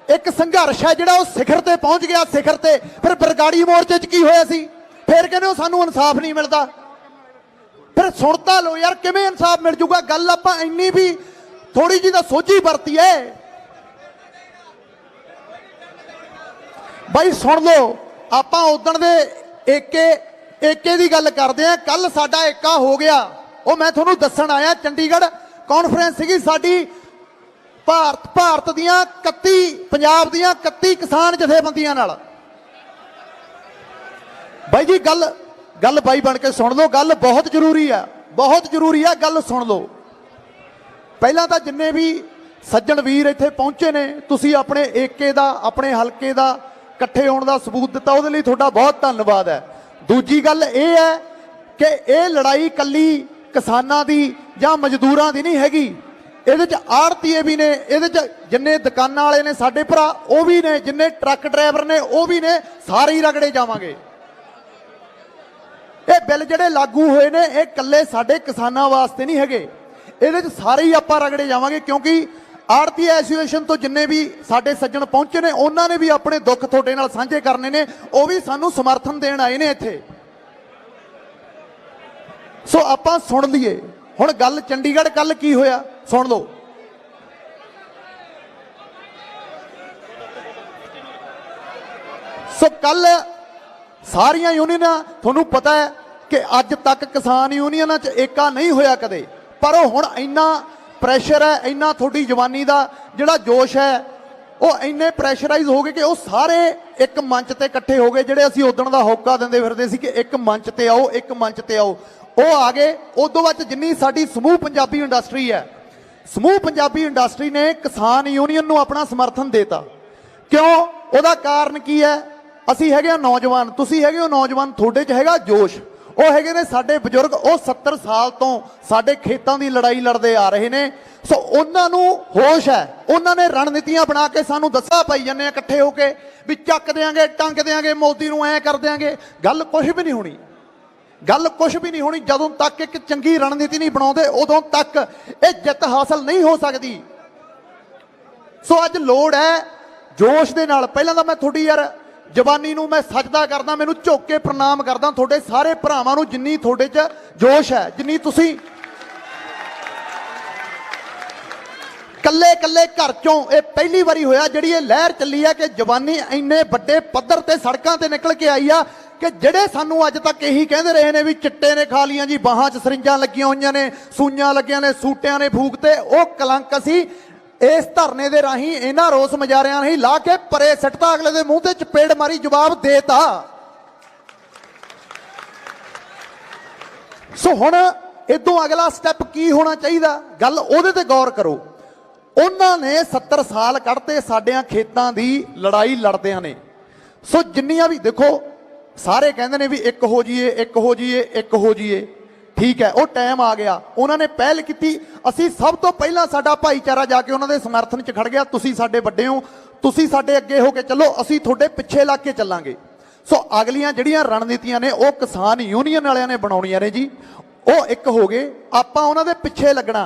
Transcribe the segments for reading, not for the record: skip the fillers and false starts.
एक संघर्ष है जिहड़ा सिखर ते पहुंच गया, सिखर ते। फिर बरगाड़ी मोर्चे च की होया सी, फिर कहने सानू इंसाफ नहीं मिलता। फिर सुनता लो यार, किवें इंसाफ मिल जूगा? गल आपां इन्नी भी थोड़ी जी तां सोची वरती है भाई। सुन लो, आपां उदण दे एके दी गल करदे आ। कल साडा एका हो गया, वो मैं तुहानूं दस्सण आया। चंडीगढ़ कॉन्फ्रेंस सीगी साडी, भारत दियां 31 पंजाब दियां 31 किसान जथेबंदियां नाल। भाई जी गल बाई बन के सुन लो, गल बहुत जरूरी है, बहुत जरूरी है, गल सुन लो। पहला तो जिन्ने भी सज्जण वीर इत्थे पहुंचे ने, तुसी अपने एके दा, अपने हलके दा इकट्ठे होने का सबूत दिता, उहदे लई तुहाडा बहुत धन्नवाद है। दूजी गल ये है कि यह लड़ाई कल्ली किसानां दी जां मजदूरां दी नहीं हैगी। ਇਹਦੇ ਚ ਆੜਤੀਏ भी ने, ਇਹਦੇ ਚ जिन्ने दुकानां वाले ने साडे भरा ਉਹ भी ने, जिन्ने ट्रक ड्राइवर ने ਉਹ भी ने, सारे ही रगड़े जावांगे। ਇਹ बिल ਜਿਹੜੇ लागू होए ने ਇਹ ਕੱਲੇ ਸਾਡੇ किसानां वास्ते नहीं हैगे, ਇਹਦੇ ਚ सारे ही आपां रगड़े जावांगे। क्योंकि आड़ती एसोसीएशन तो जिन्ने भी साडे सज्जण पहुंचे ने उन्होंने भी अपने दुख तुहाडे नाल सांझे करने ने, वो भी सानू समर्थन देण आए ने इत्थे। सो आपां सुन लईए हुण गल। चंडीगढ़ कल की होया सुन लो। सो कल सारियां यूनियनां, तुहानूं पता है कि अज तक किसान यूनियनां च एका नहीं होया कदे, पर हुण इन्ना प्रैशर है, इन्ना थोड़ी जवानी का जिहड़ा जोश है वो इन्ने प्रैशराइज हो गए कि वो सारे एक मंच ते इकट्ठे हो गए। जिहड़े असीं उदण दा होका दिंदे फिरदे सी कि एक मंच ते आओ, एक मंच ते आओ, वो आ गए। उदों बाद जिन्नी साडी समूह पंजाबी इंडस्ट्री है, समूह पंजाबी इंडस्ट्री ने किसान यूनियन नूं अपना समर्थन देता। क्यों? उहदा कारण की है? असीं हैगे नौजवान, तुसीं हैगे हो नौजवान, तुहाडे च हैगा जोश। वो हैगे ने साडे बजुर्ग, वो 70 साल तो साडे खेतों की लड़ाई लड़ते आ रहे ने। सो उन्होंने होश है, उन्होंने रणनीतियां बना के सानू दसा पाई जाने इकट्ठे होके भी चक देंगे, टंग देंगे, मोदी नूं ऐ कर देंगे। गल कुछ भी नहीं होनी, गल कुछ भी नहीं होनी। जदों तक एक चंगी रणनीति नहीं बनाते उदों तक ये जित हासिल नहीं हो सकती। सो अज लोड़ है जोश दे नाल। पहलां तां मैं थोड़ी यार जवानी नूं मैं सजदा करदा, मैनूं झुक के प्रणाम करदा थोड़े सारे भरावां नूं, जिन्नी थोड़े च जोश है, जिन्नी तुसीं कल्ले कल्ले घर चों। ये पहली बारी होया जिहड़ी ये लहर चली है कि जवानी इन्ने वड्डे पद्धर ते सड़कां ते निकल के आई आ कि ਜਿਹੜੇ ਸਾਨੂੰ ਅੱਜ तक यही कहते रहे ने भी चिट्टे ने खा लिया जी, बाहां च सरिंजां लगियां होईयां ने, सूइयां लगियां ने, सूटियां ने फूकते। वो कलंक असीं इस धरने दे राही इन्हां रोस मुजारियां नहीं ला के परे सट्टा, अगले दे मूंह ते चपेड़ मारी, जवाब देता। सो हुण इदों अगला स्टैप की होना चाहिए? गल उहदे ते गौर करो। उन्होंने 70 साल कढ़ते साडियां खेतां दी लड़ाई लड़दियां ने। सो जिन्नियां भी देखो सारे कहते हैं भी एक हो जाइए, एक हो जाइए, एक हो जाइए। ठीक है, वो टाइम आ गया, उन्होंने पहल की। असी सब तो पहला साडा भाईचारा जाके उन्होंने समर्थन च खड़ गया। तुसी साडे वड्डे हो, तुसी साडे अगे हो के चलो, असी थोड़े पिछे लग के चलांगे। सो अगलियां जिहड़ियां रणनीतियां ने वो किसान यूनियन वालियां ने बनाउणियां ने जी। वो एक हो गए, आपां उन्हां दे पिछे लगना।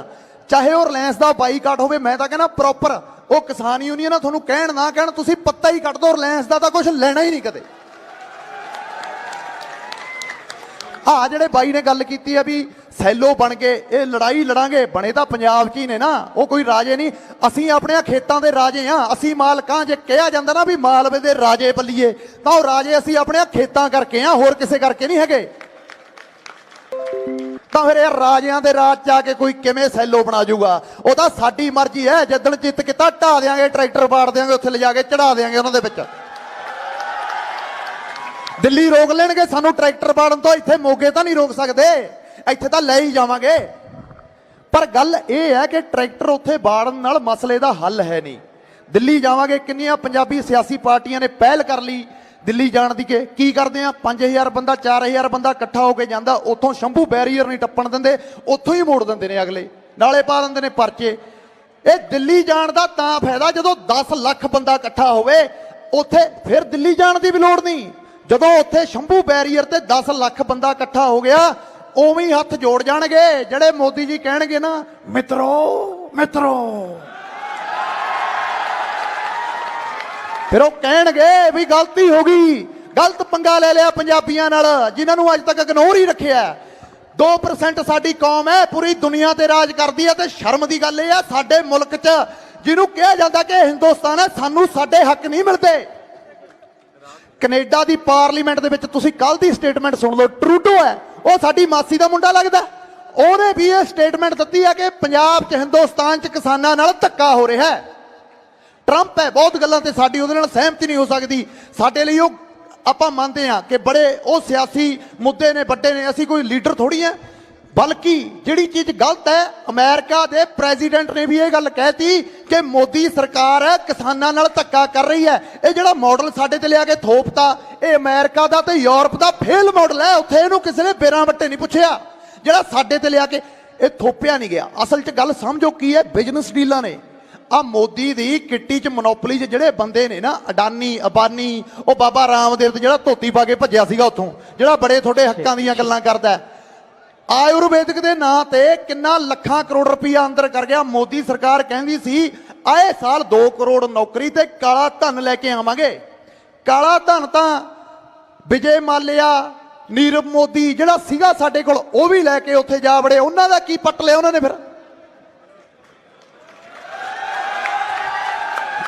चाहे वो रिलायंस का बाईकाट होवे, मैं तां कहना प्रॉपर वो किसान यूनियन तुहानूं कहण ना कहण, तुसी पत्ता ही कट दो, रिलायंस का तां कुछ लेना ही नहीं कदे। हाँ जिहड़े बाई ने गल की है भी सैलो बन के ये लड़ाई लड़ांगे, बने तो पंजाब च ही ने ना, वो कोई राजे नहीं। असीं अपने खेतों के राजे हाँ, असीं मालकां। जे कहा जाता ना भी मालवे दे राजे बल्लीए, तो वो राजे असीं अपने खेतों करके हाँ, होर किसे करके नहीं हैगे। तो फिर यार राजियां दे राज च आके कोई किवें सैलो बना जूगा? वो तो साडी मर्जी है, जिद्दण चित किता ढा देंगे, ट्रैक्टर पाड़ देंगे, उत्थे ले जाके चढ़ा देंगे उन्हां दे विच। दिल्ली रोक लेंगे सानू ट्रैक्टर पाड़न तो, इत्थे मोगे तो नहीं रोक सकते, इत्थे तो ले ही जावांगे। पर गल ये है कि ट्रैक्टर उत्थे बाड़न नाल मसले का हल है नहीं। दिल्ली जावांगे, किन्नियां पंजाबी सियासी पार्टियां ने पहल कर ली दिल्ली जाण दी। के की करदे आ, 5000 बंदा 4000 बंदा इकट्ठा होके जांदा, उत्थों शंभू बैरीयर नहीं टप्पण दिंदे, उत्थों ही मोड़ दिंदे ने अगले, नाले पा दिंदे ने परचे। ये दिल्ली जाण दा तां फायदा जदों 10 लाख बंदा इकट्ठा होवे, उत्थे फिर दिल्ली जाण दी भी लोड़ नहीं। जदों उत्थे शंभू बैरीयर ते 10 लाख बंदा इकट्ठा हो गया, उवें ही हथ जोड़ जाणगे जिहड़े मोदी जी कहणगे ना, मित्रो मित्रो। फिर वो कहणगे भी गलती हो गई, गलत पंगा ले लिया पंजाबियों नाल जिन्हां नूं अज तक इग्नोर ही रखिया। 2% साडी कौम है, पूरी दुनिया ते राज करदी है। ते शर्म दी गल इह है साडे मुल्क च जिन्हों कहा जाता कि हिंदुस्तान है, सानू साडे हक नहीं मिलते। कनेडा की पार्लीमेंट दे विच तुसीं कल दी स्टेटमेंट सुन लो, ट्रूडो है वो साडी मासी का मुंडा लगदा, ਉਹਨੇ भी ये स्टेटमेंट दी है कि पंजाब च हिंदुस्तान च किसानां नाल धक्का हो रहा है। ट्रंप है, बहुत गल्लां ते साडी उहदे नाल सहमति नहीं हो सकती। साडे लई आपां मनदे हां कि बड़े वो सियासी मुद्दे ने, वड्डे ने, असीं कोई लीडर थोड़ी है। बल्कि जिहड़ी चीज़ गलत है, अमेरिका के प्रेजिडेंट ने भी ये गल कहती कि मोदी सरकार है किसानां नाल धक्का कर रही है। ये जिहड़ा मॉडल साडे ते लिया के थोपता, ये अमेरिका का ते यूरोप का फेल मॉडल है। उत्थे इहनूं किसी ने बेरां वट्टे नहीं पुछिया, जिहड़ा साडे ते लिया के ये थोपिया नहीं गया। असल च गल समझो की है, बिजनस डीलां ने। आ मोदी दी किट्टी च मोनोपली च जिहड़े बंदे ने ना, अडानी अंबानी, वो बाबा रामदेव ते जिहड़ा धोती पा के भज्जिया सीगा उत्थों, जिहड़ा बड़े थोड़े हक्कां दीयां गल्लां करदा है, आयुर्वेदिक के नां ते किन्ना लाखां करोड़ रुपया अंदर कर गया। मोदी सरकार कहती सी आए साल 2 करोड़ नौकरी ते काला धन लैके आवांगे। काला धन तां विजय माल्या, नीरव मोदी जिहड़ा सीगा साडे कोल, वो भी लैके उत्थे जा वड़े। उन्हां दा की पट लिया उन्होंने? फिर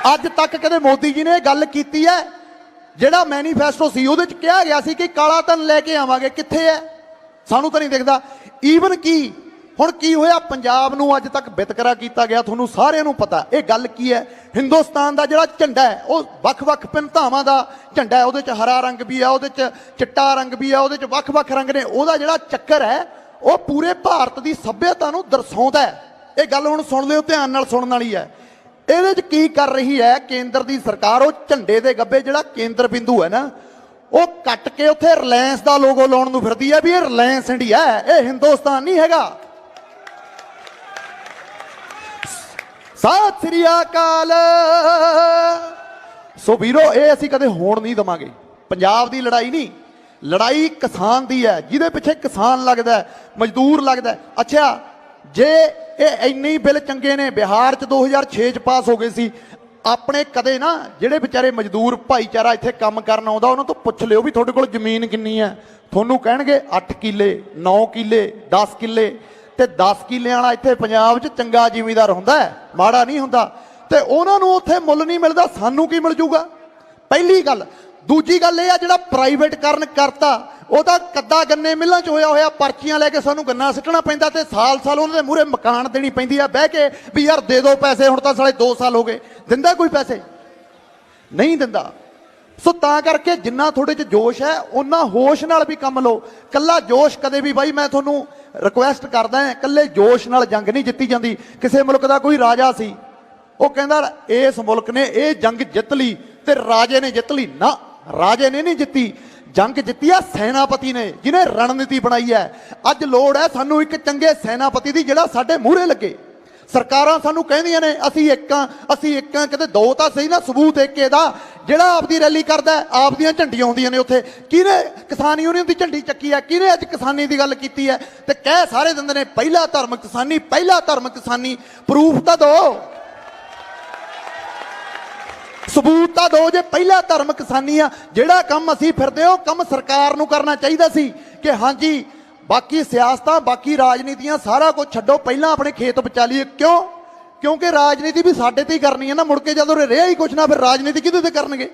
अज तक कदे मोदी जी ने गल कीती है? जिहड़ा मैनीफेस्टो सी उहदे च कहा गया सी कि काला धन लैके आवांगे, कित्थे है? सानू तो नहीं दिखता। ईवन की हुण की होया, पंजाब नूं अज तक वितकरा किया गया। तुहानूं सारिआं नूं पता ये गल की है। हिंदुस्तान का जिहड़ा झंडा है वो वख-वख भिन्नतावां दा झंडा है। उहदे च हरा रंग भी है, उहदे च चिट्टा रंग भी है, उहदे च वख-वख रंग ने। उहदा जिहड़ा चक्कर है वो पूरे भारत की सभ्यता नूं दर्शाउंदा है। ये गल हुण सुण लिओ, ध्यान नाल सुणन वाली है। ਇਹਦੇ ਚ ਕੀ कर रही है केंद्र की सरकार? वो झंडे के गब्बे जिहड़ा केंद्र बिंदु है ना, वो कट के उत्थे रिलायंस का लोगो लाउण नूं फिरदी है भी ये रिलायंस इंडिया है, ये हिंदुस्तान नहीं हैगा। सत श्री अकाल। सो वीरो, ये असीं कदे होण नहीं देवांगे। पंजाब की लड़ाई नहीं, लड़ाई किसान की है, जिहदे पिछे किसान लगदा है, मजदूर लगदा है। अच्छा, जे ये इन्ने ही बिल चंगे ने, बिहार च 2006 च पास हो गए सी। अपने कदे ना ਜਿਹੜੇ ਵਿਚਾਰੇ ਮਜ਼ਦੂਰ ਭਾਈਚਾਰਾ ਇੱਥੇ ਕੰਮ ਕਰਨ ਆਉਂਦਾ, ਉਹਨਾਂ ਤੋਂ ਪੁੱਛ ਲਿਓ ਵੀ ਤੁਹਾਡੇ ਕੋਲ ਜ਼ਮੀਨ ਕਿੰਨੀ ਹੈ। ਤੁਹਾਨੂੰ ਕਹਿਣਗੇ 8 ਕਿੱਲੇ, 9 ਕਿੱਲੇ, 10 ਕਿੱਲੇ। ਤੇ 10 ਕਿੱਲਿਆਂ ਵਾਲਾ ਇੱਥੇ ਪੰਜਾਬ 'ਚ ਚੰਗਾ ਜ਼ਿਮੀਂਦਾਰ ਹੁੰਦਾ ਹੈ, ਮਾੜਾ ਨਹੀਂ ਹੁੰਦਾ। ਤੇ ਉਹਨਾਂ ਨੂੰ ਉੱਥੇ ਮੁੱਲ ਨਹੀਂ ਮਿਲਦਾ, ਸਾਨੂੰ ਕੀ ਮਿਲ ਜੂਗਾ? ਪਹਿਲੀ ਗੱਲ। ਦੂਜੀ ਗੱਲ ਇਹ ਆ, ਜਿਹੜਾ ਪ੍ਰਾਈਵੇਟਕਰਨ ਕਰਤਾ, ਉਹ ਤਾਂ ਕੱਦਾ ਗੰਨੇ ਮਿੱਲਾਂ 'ਚ ਹੋਇਆ ਪਰਚੀਆਂ ਲੈ ਕੇ ਸਾਨੂੰ ਗੰਨਾ ਸਿੱਟਣਾ ਪੈਂਦਾ ਤੇ ਸਾਲ-ਸਾਲ ਉਹਨਾਂ ਦੇ ਮੂਹਰੇ ਮਕਾਨ ਦੇਣੀ ਪੈਂਦੀ ਆ ਬਹਿ ਕੇ ਵੀ ਯਾਰ ਦੇ ਦਿਓ ਪੈਸੇ। ਹੁਣ ਤਾਂ ਸਾਲੇ 2 ਸਾਲ ਹੋ ਗਏ, ਦਿੰਦਾ ਕੋਈ ਪੈਸੇ? ਨਹੀਂ ਦਿੰਦਾ। ਸੋ ਤਾਂ ਕਰਕੇ ਜਿੰਨਾ ਤੁਹਾਡੇ 'ਚ ਜੋਸ਼ ਹੈ ਉਹਨਾਂ ਹੋਸ਼ ਨਾਲ ਵੀ ਕੰਮ ਲਓ। ਕੱਲਾ ਜੋਸ਼ ਕਦੇ ਵੀ ਬਾਈ, ਮੈਂ ਤੁਹਾਨੂੰ ਰਿਕੁਐਸਟ ਕਰਦਾ ਹਾਂ, ਕੱਲੇ ਜੋਸ਼ ਨਾਲ ਜੰਗ ਨਹੀਂ ਜਿੱਤੀ ਜਾਂਦੀ। ਕਿਸੇ ਮੁਲਕ ਦਾ ਕੋਈ ਰਾਜਾ ਸੀ, ਉਹ ਕਹਿੰਦਾ ਇਸ ਮੁਲਕ ਨੇ ਇਹ ਜੰਗ ਜਿੱਤ ਲਈ ਤੇ ਰਾਜੇ ਨੇ ਜਿੱਤ ਲਈ। ਨਾ, ਰਾਜੇ ने नहीं जिती, जंग जिती है सैनापति ने, जिन्हें रणनीति बनाई है। अज लोड़ है सानू एक चंगे सैनापति की जिहड़ा साडे मूहरे लगे। सरकारां सानू कहंदियां ने असीं एक हां, किते दो तां सही ना, सबूत एक दा जिहड़ा आपदी रैली करदा, आपदियां झंडियां आउंदियां ने उत्थे। किहने किसान यूनियन की झंडी चक्की है? किहने अज किसानी की गल कीती है? ते कह सारे दिंदे ने पहला धर्म किसानी, पहला धर्म किसानी। प्रूफ तां दो, सबूत तां दो जे पहला धर्म किसानी आ। जिहड़ा काम असीं फिरदे हो काम सरकार नूं करना चाहिदा सी कि हाँ जी बाकी सियासतां, बाकी राजनीतियां सारा कुछ छड्डो, पहला अपने खेत बचा लीए। क्यों? क्योंकि राजनीति भी साडे ते ही करनी है ना। मुड़ के जदों रहा ही कुछ ना, फिर राजनीति किहदे ते करनगे?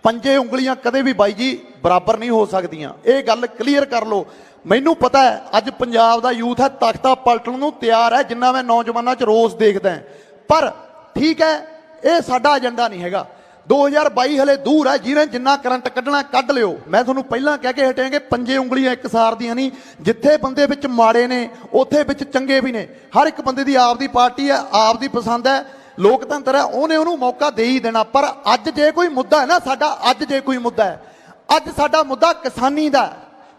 पंजे उंगलियां कदे भी बाई जी बराबर नहीं हो सकदियां, ये गल क्लीयर कर लो। मैनूं पता है अज पंजाब दा यूथ है तख्ता पलटण नूं तैयार है, जिन्ना मैं नौजवानों च रोस देखदा। पर ठीक है, ये साडा एजेंडा नहीं हैगा। 2022 हले दूर है, जिन्हें जिन्ना करंट कढ़ना कढ़ लियो। मैं तुहानूं पहलां कह के हटिया कि पंजे उंगलियां एक सार दियां नहीं। जिथे बंदे विच माड़े ने उत्थे विच चंगे भी ने। हर एक बंदे दी आपदी पार्टी है, आपदी पसंद है, लोकतंत्र है, उन्हें उन्होंने मौका दे ही देना। पर अज जे कोई मुद्दा है ना साडा, अज जे कोई मुद्दा है, अज साडा मुद्दा किसानी दा।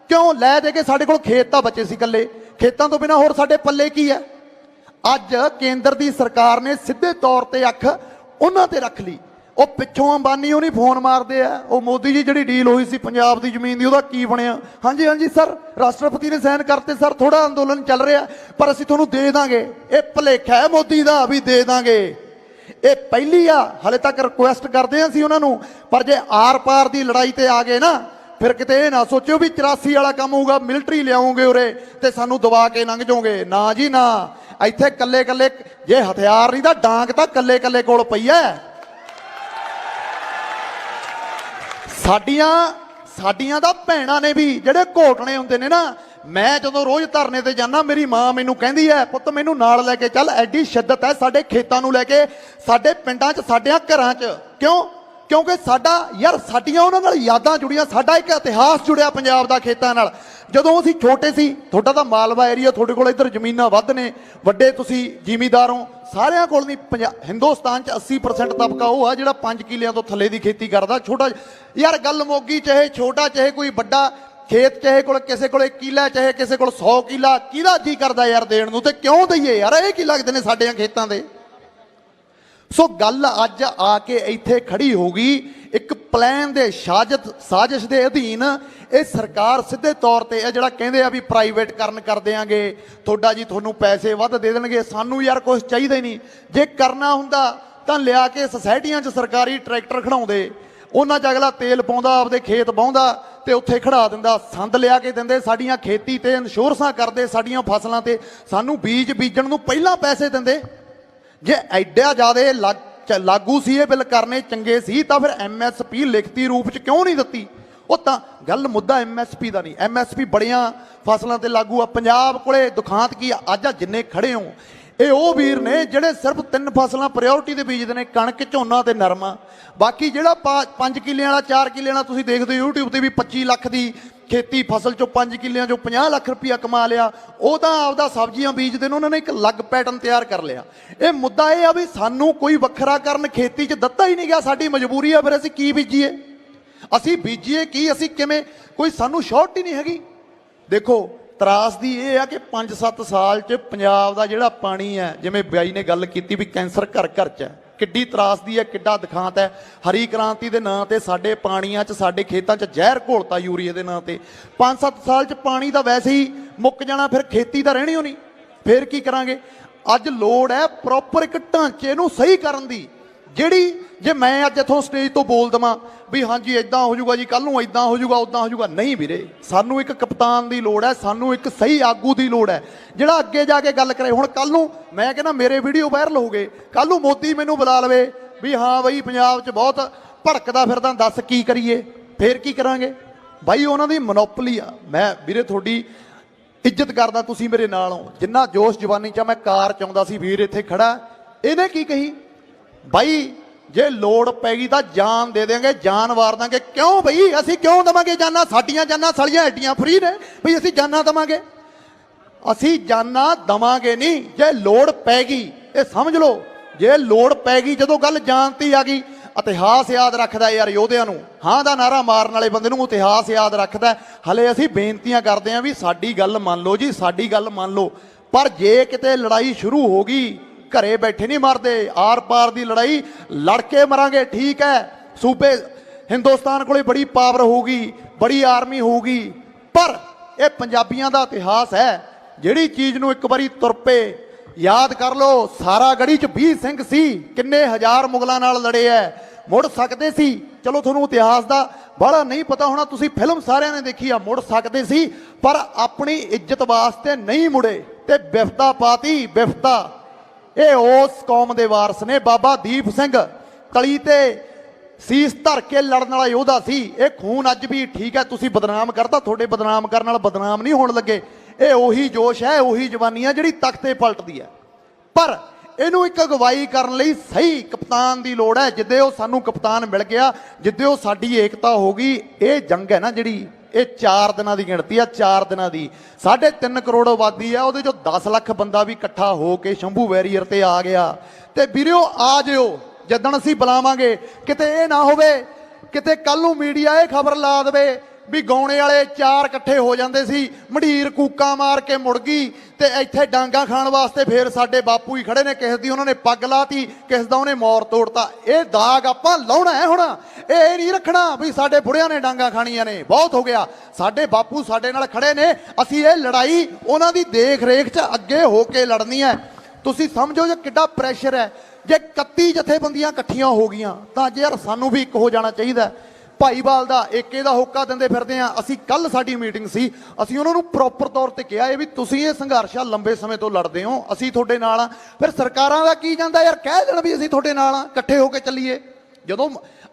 क्यों लै दे के साडे कोल खेत तां बचे सी कल्ले, खेतां तो बिना होर साडे पल्ले की है? अज केंद्र दी सरकार ने सीधे तौर ते अख उन्हां ते रख ली। ਉਹ ਪਿੱਛੋਂ ਅੰਬਾਨੀ ਉਹ ਨਹੀਂ ਫੋਨ ਮਾਰਦੇ ਆ, ਉਹ ਮੋਦੀ ਜੀ ਜਿਹੜੀ ਡੀਲ ਹੋਈ ਸੀ ਪੰਜਾਬ ਦੀ ਜ਼ਮੀਨ ਦੀ, ਉਹਦਾ ਕੀ ਬਣਿਆ? ਹਾਂਜੀ ਹਾਂਜੀ ਸਰ, ਰਾਸ਼ਟਰਪਤੀ ਨੇ ਸਾਈਨ ਕਰਤੇ ਸਰ, ਥੋੜਾ ਅੰਦੋਲਨ ਚੱਲ ਰਿਹਾ ਪਰ ਅਸੀਂ ਤੁਹਾਨੂੰ ਦੇ ਦਾਂਗੇ। ਇਹ ਭੁਲੇਖਾ ਹੈ ਮੋਦੀ ਦਾ ਵੀ ਦੇ ਦਾਂਗੇ। ਇਹ ਪਹਿਲੀ ਆ, ਹਲੇ ਤੱਕ ਰਿਕੁਐਸਟ ਕਰਦੇ ਹਾਂ ਅਸੀਂ ਉਹਨਾਂ ਨੂੰ। ਪਰ ਜੇ ਆਰ ਪਾਰ ਦੀ ਲੜਾਈ ਤੇ ਆ ਗਏ ਨਾ, ਫਿਰ ਕਿਤੇ ਇਹ ਨਾ ਸੋਚਿਓ ਵੀ 84 ਵਾਲਾ ਕੰਮ ਹੋਊਗਾ, ਮਿਲਟਰੀ ਲਿਆਉਂਗੇ ਉਰੇ ਤੇ ਸਾਨੂੰ ਦਬਾ ਕੇ ਲੰਘ ਜਾਓਗੇ। ਨਾ ਜੀ ਨਾ, ਇੱਥੇ ਕੱਲੇ ਕੱਲੇ ਜੇ ਹਥਿਆਰ ਨਹੀਂ ਤਾਂ ਡਾਂਗ ਤਾਂ ਕੱਲੇ ਕੱਲੇ ਕੋਲ ਪਈ ਐ। ਸਾਡੀਆਂ ਤਾਂ ਭੈਣਾਂ ਨੇ ਵੀ ਜਿਹੜੇ ਘੋਟਣੇ ਹੁੰਦੇ ਨੇ ਨਾ, ਮੈਂ ਜਦੋਂ ਰੋਜ਼ ਧਰਨੇ ਤੇ ਜਾਣਾ, ਮੇਰੀ ਮਾਂ ਮੈਨੂੰ ਕਹਿੰਦੀ ਹੈ, ਪੁੱਤ ਮੈਨੂੰ ਨਾਲ ਲੈ ਕੇ ਚੱਲ, ਐਡੀ ਸ਼ਿੱਦਤ ਹੈ ਸਾਡੇ ਖੇਤਾਂ ਨੂੰ ਲੈ ਕੇ, ਸਾਡੇ ਪਿੰਡਾਂ 'ਚ, ਸਾਡਿਆਂ ਘਰਾਂ 'ਚ। ਕਿਉਂਕਿ ਸਾਡਾ ਯਾਰ, ਸਾਡੀਆਂ ਉਹਨਾਂ ਨਾਲ ਯਾਦਾਂ ਜੁੜੀਆਂ, ਸਾਡਾ ਇੱਕ ਇਤਿਹਾਸ ਜੁੜਿਆ ਪੰਜਾਬ ਦਾ ਖੇਤਾਂ ਨਾਲ। ਜਦੋਂ ਅਸੀਂ ਛੋਟੇ ਸੀ, ਤੁਹਾਡਾ ਤਾਂ ਮਾਲਵਾ ਏਰੀਆ, ਤੁਹਾਡੇ ਕੋਲ ਇੱਧਰ ਜ਼ਮੀਨਾਂ ਵੱਧ ਨੇ, ਵੱਡੇ ਤੁਸੀਂ ਜ਼ਿਮੀਂਦਾਰ ਹੋ, ਸਾਰਿਆਂ ਕੋਲ ਨਹੀਂ। ਹਿੰਦੁਸਤਾਨ 'ਚ 80% ਤਬਕਾ ਉਹ ਆ ਜਿਹੜਾ 5 ਕਿੱਲਿਆਂ ਤੋਂ ਥੱਲੇ ਦੀ ਖੇਤੀ ਕਰਦਾ। ਛੋਟਾ ਯਾਰ ਗੱਲ ਮੋਗੀ, ਚਾਹੇ ਛੋਟਾ ਚਾਹੇ ਕੋਈ ਵੱਡਾ ਖੇਤ, ਚਾਹੇ ਕੋਲ ਕਿਸੇ ਕੋਲ 1 ਕਿੱਲਾ, ਚਾਹੇ ਕਿਸੇ ਕੋਲ 100 ਕਿੱਲਾ, ਕਿਹਦਾ ਜੀ ਕਰਦਾ ਯਾਰ ਦੇਣ ਨੂੰ? ਤੇ ਕਿਉਂ ਦਈਏ ਯਾਰ? ਇਹ ਕੀ ਲੱਗਦੇ ਨੇ ਸਾਡਿਆਂ ਖੇਤਾਂ ਦੇ? ਸੋ ਗੱਲ ਅੱਜ ਆ ਕੇ ਇੱਥੇ ਖੜੀ ਹੋ ਗਈ। ਇੱਕ ਪਲਾਨ ਦੇ ਸਾਜ਼ਿਸ਼ ਦੇ ਅਧੀਨ ਇਹ ਸਰਕਾਰ ਸਿੱਧੇ ਤੌਰ ਤੇ ਇਹ ਜਿਹੜਾ ਕਹਿੰਦੇ ਆ ਵੀ ਪ੍ਰਾਈਵੇਟਕਰਨ ਕਰ ਦਿਆਂਗੇ, ਤੁਹਾਡਾ ਜੀ ਤੁਹਾਨੂੰ ਪੈਸੇ ਵੱਧ ਦੇ ਦੇਣਗੇ। ਸਾਨੂੰ ਯਾਰ ਕੁਝ ਚਾਹੀਦਾ ਹੀ ਨਹੀਂ। ਜੇ ਕਰਨਾ ਹੁੰਦਾ ਤਾਂ ਲਿਆ ਕੇ ਸੁਸਾਇਟੀਆਂ 'ਚ ਸਰਕਾਰੀ ਟਰੈਕਟਰ ਖੜਾਉਂਦੇ, ਉਹਨਾਂ 'ਚ ਅਗਲਾ ਤੇਲ ਪਾਉਂਦਾ, ਆਪਦੇ ਖੇਤ ਵਾਹੁੰਦਾ ਤੇ ਉੱਥੇ ਖੜਾ ਦਿੰਦਾ, ਸੰਦ ਲਿਆ ਕੇ ਦਿੰਦੇ, ਸਾਡੀਆਂ ਖੇਤੀ ਤੇ ਇੰਸ਼ੋਰੈਂਸਾਂ ਕਰਦੇ, ਸਾਡੀਆਂ ਫਸਲਾਂ ਤੇ ਸਾਨੂੰ ਬੀਜ ਬੀਜਣ ਨੂੰ ਪਹਿਲਾਂ ਪੈਸੇ ਦਿੰਦੇ। ਜੇ ਐਡਾ ਜ਼ਿਆਦਾ ਲਾਗੂ ਸੀ ਇਹ ਬਿੱਲ, ਕਰਨੇ ਚੰਗੇ ਸੀ ਤਾਂ ਫਿਰ MSP ਲਿਖਤੀ ਰੂਪ 'ਚ ਕਿਉਂ ਨਹੀਂ ਦਿੱਤੀ? ਉਹ ਤਾਂ ਗੱਲ ਮੁੱਦਾ MSP ਦਾ ਨਹੀਂ। MSP ਬੜੀਆਂ ਫਸਲਾਂ ਤੇ ਲਾਗੂ ਆ। ਪੰਜਾਬ ਕੋਲੇ ਦੁਖਾਂਤ ਕੀ ਅੱਜ ਆ ਜਿੰਨੇ ਖੜੇ ਹੋ, ਇਹ ਉਹ ਵੀਰ ਨੇ ਜਿਹੜੇ ਸਿਰਫ 3 ਫਸਲਾਂ ਪ੍ਰਾਇੋਰਟੀ ਦੇ ਬੀਜਦੇ ਨੇ, ਕਣਕ, ਝੋਨਾ ਤੇ ਨਰਮਾ। ਬਾਕੀ ਜਿਹੜਾ 5 ਕਿੱਲਿਆਂ ਵਾਲਾ, 4 ਕਿੱਲਿਆਂ ਵਾਲਾ, ਤੁਸੀਂ ਦੇਖਦੇ ਹੋ YouTube ਤੇ ਵੀ 25 ਲੱਖ ਦੀ ਖੇਤੀ ਫਸਲ ਚੋਂ 5 ਕਿੱਲਿਆਂ ਚੋਂ 50 ਲੱਖ ਰੁਪਇਆ ਕਮਾ ਲਿਆ। ਉਹ ਤਾਂ ਆਪਦਾ ਸਬਜ਼ੀਆਂ ਬੀਜਦੇ ਨੇ, ਉਹਨਾਂ ਨੇ ਇੱਕ ਅਲੱਗ ਪੈਟਰਨ ਤਿਆਰ ਕਰ ਲਿਆ। ਇਹ ਮੁੱਦਾ ਇਹ ਆ ਵੀ ਸਾਨੂੰ ਕੋਈ ਵੱਖਰਾ ਕਰਨ ਖੇਤੀ 'ਚ ਦਿੱਤਾ ਹੀ ਨਹੀਂ ਗਿਆ। ਸਾਡੀ ਮਜਬੂਰੀ ਆ, ਫਿਰ ਅਸੀਂ ਕੀ ਬੀਜੀਏ? ਅਸੀਂ ਬੀਜੀਏ ਕੀ? ਅਸੀਂ ਕਿਵੇਂ? ਕੋਈ ਸਾਨੂੰ ਸ਼ੌਰਟ ਹੀ ਨਹੀਂ ਹੈਗੀ। ਦੇਖੋ ਤਰਾਸਦੀ ਇਹ ਆ ਕਿ 5-7 ਸਾਲ 'ਚ ਪੰਜਾਬ ਦਾ ਜਿਹੜਾ ਪਾਣੀ ਹੈ, ਜਿਵੇਂ ਬਾਈ ਨੇ ਗੱਲ ਕੀਤੀ ਵੀ ਕੈਂਸਰ ਘਰ ਘਰ 'ਚ ਹੈ, ਕਿੱਡੀ ਤਰਾਸਦੀ ਹੈ, ਕਿੱਡਾ ਦਿਖਾਂਤ ਹੈ। ਹਰੀ ਕ੍ਰਾਂਤੀ ਦੇ ਨਾਂ ਤੇ ਸਾਡੇ ਪਾਣੀਆਂ 'ਚ, ਸਾਡੇ ਖੇਤਾਂ 'ਚ ਜ਼ਹਿਰ ਘੋਲਤਾ ਯੂਰੀਏ ਦੇ ਨਾਂ ਤੇ। 5-7 ਸਾਲ 'ਚ ਪਾਣੀ ਤਾਂ ਵੈਸੇ ਹੀ ਮੁੱਕ ਜਾਣਾ, ਫਿਰ ਖੇਤੀ ਤਾਂ ਰਹਿਣੀ ਓ ਨਹੀਂ। ਫਿਰ ਕੀ ਕਰਾਂਗੇ? ਅੱਜ ਲੋੜ ਹੈ ਪ੍ਰੋਪਰ ਇੱਕ ਢਾਂਚੇ ਨੂੰ ਸਹੀ ਕਰਨ ਦੀ। ਜਿਹੜੀ ਜੇ ਮੈਂ ਅੱਜ ਇੱਥੋਂ ਸਟੇਜ ਤੋਂ ਬੋਲ ਦੇਵਾਂ ਵੀ ਹਾਂਜੀ ਇਦਾਂ ਹੋ ਜਾਊਗਾ ਜੀ, ਕੱਲ ਨੂੰ ਇਦਾਂ ਹੋ ਜਾਊਗਾ, ਉਦਾਂ ਹੋ ਜਾਊਗਾ, ਨਹੀਂ ਵੀਰੇ। ਸਾਨੂੰ ਇੱਕ ਕਪਤਾਨ ਦੀ ਲੋੜ ਹੈ, ਸਾਨੂੰ ਇੱਕ ਸਹੀ ਆਗੂ ਦੀ ਲੋੜ ਹੈ ਜਿਹੜਾ ਅੱਗੇ ਜਾ ਕੇ ਗੱਲ ਕਰੇ। ਹੁਣ ਕੱਲ ਨੂੰ ਮੈਂ ਕਹਿੰਦਾ ਮੇਰੇ ਵੀਡੀਓ ਵਾਇਰਲ ਹੋ ਗਏ, ਕੱਲ ਨੂੰ ਮੋਦੀ ਮੈਨੂੰ ਬੁਲਾ ਲਵੇ ਵੀ ਹਾਂ ਬਈ ਪੰਜਾਬ 'ਚ ਬਹੁਤ ਭੜਕਦਾ ਫਿਰਦਾ, ਦੱਸ ਕੀ ਕਰੀਏ? ਫੇਰ ਕੀ ਕਰਾਂਗੇ? ਬਾਈ ਉਹਨਾਂ ਦੀ ਮੋਨੋਪਲੀ ਆ। ਮੈਂ ਵੀਰੇ ਤੁਹਾਡੀ ਇੱਜ਼ਤ ਕਰਦਾ, ਤੁਸੀਂ ਮੇਰੇ ਨਾਲ ਹੋ। ਜਿੰਨਾ ਜੋਸ਼ ਜਵਾਨੀ 'ਚ ਮੈਂ ਕਾਰ ਚਾਹੁੰਦਾ ਸੀ, ਵੀਰ ਇੱਥੇ ਖੜਾ, ਇਹਨੇ ਕੀ ਕਹੀ? ਬਾਈ ਜੇ ਲੋੜ ਪੈ ਗਈ ਤਾਂ ਜਾਨ ਦੇ ਦੇਂਗੇ, ਜਾਨ ਵਾਰ ਦਾਂਗੇ। ਕਿਉਂ ਬਈ? ਅਸੀਂ ਕਿਉਂ ਦੇਵਾਂਗੇ ਜਾਨਾਂ? ਸਾਡੀਆਂ ਜਾਨਾਂ ਸਾਲੀਆਂ ਐਡੀਆਂ ਫਰੀ ਨੇ ਬਈ ਅਸੀਂ ਜਾਨਾਂ ਦੇਵਾਂਗੇ? ਅਸੀਂ ਜਾਨਾਂ ਦੇਵਾਂਗੇ ਨਹੀਂ। ਜੇ ਲੋੜ ਪੈ ਗਈ, ਇਹ ਸਮਝ ਲਓ, ਜੇ ਲੋੜ ਪੈ ਗਈ, ਜਦੋਂ ਗੱਲ ਜਾਨ ਤੇ ਆ ਗਈ, ਇਤਿਹਾਸ ਯਾਦ ਰੱਖਦਾ ਯਾਰ ਯੋਧਿਆਂ ਨੂੰ। ਹਾਂ ਦਾ ਨਾਰਾ ਮਾਰਨ ਵਾਲੇ ਬੰਦੇ ਨੂੰ ਇਤਿਹਾਸ ਯਾਦ ਰੱਖਦਾ। ਹਲੇ ਅਸੀਂ ਬੇਨਤੀਆਂ ਕਰਦੇ ਹਾਂ ਵੀ ਸਾਡੀ ਗੱਲ ਮੰਨ ਲਓ ਜੀ, ਸਾਡੀ ਗੱਲ ਮੰਨ ਲਓ। ਪਰ ਜੇ ਕਿਤੇ ਲੜਾਈ ਸ਼ੁਰੂ ਹੋ ਗਈ, ਘਰੇ ਬੈਠੇ ਨਹੀਂ ਮਰਦੇ, ਆਰ ਪਾਰ ਦੀ ਲੜਾਈ ਲੜ ਕੇ ਮਰਾਂਗੇ। ਠੀਕ ਹੈ, ਸੂਬੇ ਹਿੰਦੁਸਤਾਨ ਕੋਲੇ ਬੜੀ ਪਾਵਰ ਹੋਊਗੀ, ਬੜੀ ਆਰਮੀ ਹੋਊਗੀ, ਪਰ ਇਹ ਪੰਜਾਬੀਆਂ ਦਾ ਇਤਿਹਾਸ ਹੈ। ਜਿਹੜੀ ਚੀਜ਼ ਨੂੰ ਇੱਕ ਵਾਰੀ ਤੁਰ ਪਏ, ਯਾਦ ਕਰ ਲਓ, ਸਾਰਾ ਗੜੀ 'ਚ 20 ਸਿੰਘ ਸੀ, ਕਿੰਨੇ ਹਜ਼ਾਰ ਮੁਗਲਾਂ ਨਾਲ ਲੜੇ ਐ, ਮੁੜ ਸਕਦੇ ਸੀ। ਚਲੋ ਤੁਹਾਨੂੰ ਇਤਿਹਾਸ ਦਾ ਬੜਾ ਨਹੀਂ ਪਤਾ ਹੋਣਾ, ਤੁਸੀਂ ਫਿਲਮ ਸਾਰਿਆਂ ਨੇ ਦੇਖੀ ਆ, ਮੁੜ ਸਕਦੇ ਸੀ ਪਰ ਆਪਣੀ ਇੱਜ਼ਤ ਵਾਸਤੇ ਨਹੀਂ ਮੁੜੇ ਤੇ ਬਿਫਤਾ ਪਾਤੀ, ਬਿਫਤਾ। ਇਹ ਉਸ ਕੌਮ ਦੇ ਵਾਰਸ ਨੇ। ਬਾਬਾ ਦੀਪ ਸਿੰਘ ਤਲੀ ਤੇ ਸੀਸ ਧਰ ਕੇ ਲੜਨ ਵਾਲਾ ਯੋਧਾ ਸੀ। ਇਹ ਖੂਨ ਅੱਜ ਵੀ, ਠੀਕ ਹੈ ਤੁਸੀਂ ਬਦਨਾਮ ਕਰਤਾ, ਤੁਹਾਡੇ ਬਦਨਾਮ ਕਰਨ ਨਾਲ ਬਦਨਾਮ ਨਹੀਂ ਹੋਣ ਲੱਗੇ। ਇਹ ਉਹੀ ਜੋਸ਼ ਹੈ, ਉਹੀ ਜਵਾਨੀ ਹੈ ਜਿਹੜੀ ਤਖਤੇ ਪਲਟਦੀ ਹੈ। ਪਰ ਇਹਨੂੰ ਇੱਕ ਅਗਵਾਈ ਕਰਨ ਲਈ ਸਹੀ ਕਪਤਾਨ ਦੀ ਲੋੜ ਹੈ। ਜਿੱਦੇ ਉਹ ਸਾਨੂੰ ਕਪਤਾਨ ਮਿਲ ਗਿਆ, ਜਿੱਦੇ ਉਹ ਸਾਡੀ ਏਕਤਾ ਹੋ ਗਈ, ਇਹ ਜੰਗ ਹੈ ਨਾ ਜਿਹੜੀ, ਇਹ 4 ਦਿਨਾਂ ਦੀ ਗਿਣਤੀ ਆ, 4 ਦਿਨਾਂ ਦੀ। 3.5 ਕਰੋੜ ਆਬਾਦੀ ਆ, ਉਹਦੇ ਚੋਂ 10 ਲੱਖ ਬੰਦਾ ਵੀ ਇਕੱਠਾ ਹੋ ਕੇ ਸ਼ੰਭੂ ਵੈਰੀਅਰ ਤੇ ਆ ਗਿਆ। ਤੇ ਵੀਰਿਓ ਆ ਜਿਓ ਜਦੋਂ ਅਸੀਂ ਬੁਲਾਵਾਂਗੇ। ਕਿਤੇ ਇਹ ਨਾ ਹੋਵੇ, ਕਿਤੇ ਕੱਲ ਨੂੰ ਮੀਡੀਆ ਇਹ ਖਬਰ ਲਾ ਦੇਵੇ ਵੀ ਗਾਉਣੇ ਵਾਲੇ 4 ਇਕੱਠੇ ਹੋ ਜਾਂਦੇ ਸੀ, ਮੰਡੀਰ ਕੂਕਾਂ ਮਾਰ ਕੇ ਮੁੜ ਗਈ ਤੇ ਇੱਥੇ ਡਾਂਗਾ ਖਾਣ ਵਾਸਤੇ ਫੇਰ ਸਾਡੇ ਬਾਪੂ ਹੀ ਖੜੇ ਨੇ, ਕਿਸੇ ਦੀ ਉਹਨਾਂ ਨੇ ਪੱਗ ਲਾਤੀ, ਕਿਸੇ ਦਾ ਉਹਨੇ ਮੋਰ ਤੋੜਤਾ। ਇਹ ਦਾਗ ਆਪਾਂ ਲਾਉਣਾ ਹੈ ਹੁਣ। ਇਹ ਨਹੀਂ ਰੱਖਣਾ ਵੀ ਸਾਡੇ ਬੁੜਿਆਂ ਨੇ ਡਾਂਗਾ ਖਾਣੀਆਂ ਨੇ, ਬਹੁਤ ਹੋ ਗਿਆ। ਸਾਡੇ ਬਾਪੂ ਸਾਡੇ ਨਾਲ ਖੜੇ ਨੇ, ਅਸੀਂ ਇਹ ਲੜਾਈ ਉਹਨਾਂ ਦੀ ਦੇਖ ਰੇਖ 'ਚ ਅੱਗੇ ਹੋ ਕੇ ਲੜਨੀ ਹੈ। ਤੁਸੀਂ ਸਮਝੋ ਜੇ ਕਿੱਡਾ ਪ੍ਰੈਸ਼ਰ ਹੈ। ਜੇ 31 ਜਥੇਬੰਦੀਆਂ ਇਕੱਠੀਆਂ ਹੋ ਗਈਆਂ ਤਾਂ ਅੱਜ ਯਾਰ ਸਾਨੂੰ ਵੀ ਇੱਕ ਹੋ ਜਾਣਾ ਚਾਹੀਦਾ। ਭਾਈਵਾਲ ਦਾ ਏਕੇ ਦਾ ਹੋਕਾ ਦਿੰਦੇ ਫਿਰਦੇ ਆ। ਅਸੀਂ ਕੱਲ ਸਾਡੀ ਮੀਟਿੰਗ ਸੀ, ਅਸੀਂ ਉਹਨਾਂ ਨੂੰ ਪ੍ਰੋਪਰ ਤੌਰ ਤੇ ਕਿਹਾ ਇਹ ਵੀ ਤੁਸੀਂ ਇਹ ਸੰਘਰਸ਼ ਆ ਲੰਬੇ ਸਮੇਂ ਤੋਂ ਲੜਦੇ ਹੋ, ਅਸੀਂ ਤੁਹਾਡੇ ਨਾਲ ਆ। ਫਿਰ ਸਰਕਾਰਾਂ ਦਾ ਕੀ ਜਾਂਦਾ ਯਾਰ, ਕਹਿ ਦੇਣ ਵੀ ਅਸੀਂ ਤੁਹਾਡੇ ਨਾਲ ਆ, ਇਕੱਠੇ ਹੋ ਕੇ ਚੱਲੀਏ। ਜਦੋਂ